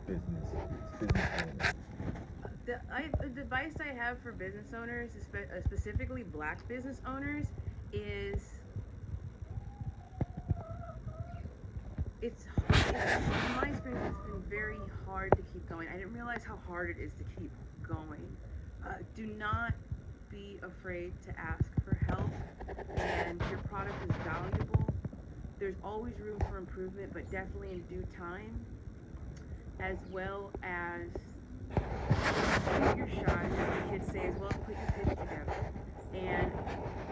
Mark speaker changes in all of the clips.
Speaker 1: business business owners?
Speaker 2: The advice I have for business owners, specifically black business owners, is in my experience, it's been very hard to keep going. I didn't realize how hard it is to keep going. Do not be afraid to ask for help, and your product is valuable. There's always room for improvement, but definitely in due time, as well as shoot your shot, as the kids say, as well as put your pitch together. And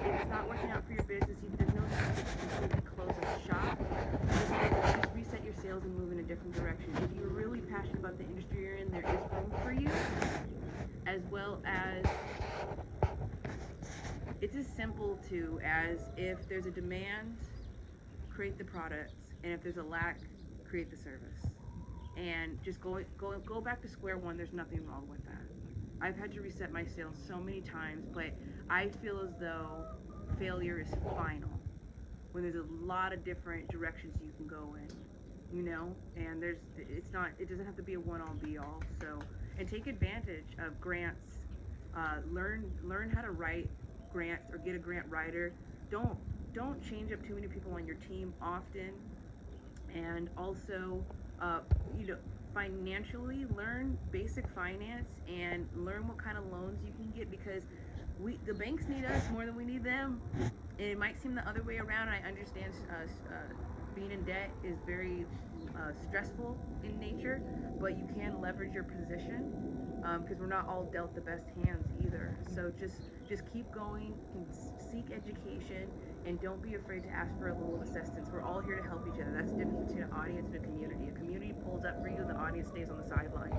Speaker 2: if it's not working out for your business, there's no need to completely close up shop. Just reset your sails and move in a different direction. If you're really passionate about the industry you're in, there is room for you, as well as it's as simple to as if there's a demand, create the product, and if there's a lack, create the service. And just go back to square one. There's nothing wrong with that. I've had to reset my sales so many times, but I feel as though failure is final when there's a lot of different directions you can go in, and it doesn't have to be a one all be all. So, and take advantage of grants. Learn how to write grants or get a grant writer. Don't don't change up too many people on your team often, and also, uh, you know, financially learn basic finance and learn what kind of loans you can get, because the banks need us more than we need them. And it might seem the other way around. And I understand being in debt is very stressful in nature, but you can leverage your position, because we're not all dealt the best hands either. So just keep going, seek education, and don't be afraid to ask for a little assistance. We're all here to help each other. That's the difference between an audience and a community. A community pulls up for you, the audience stays on the sidelines.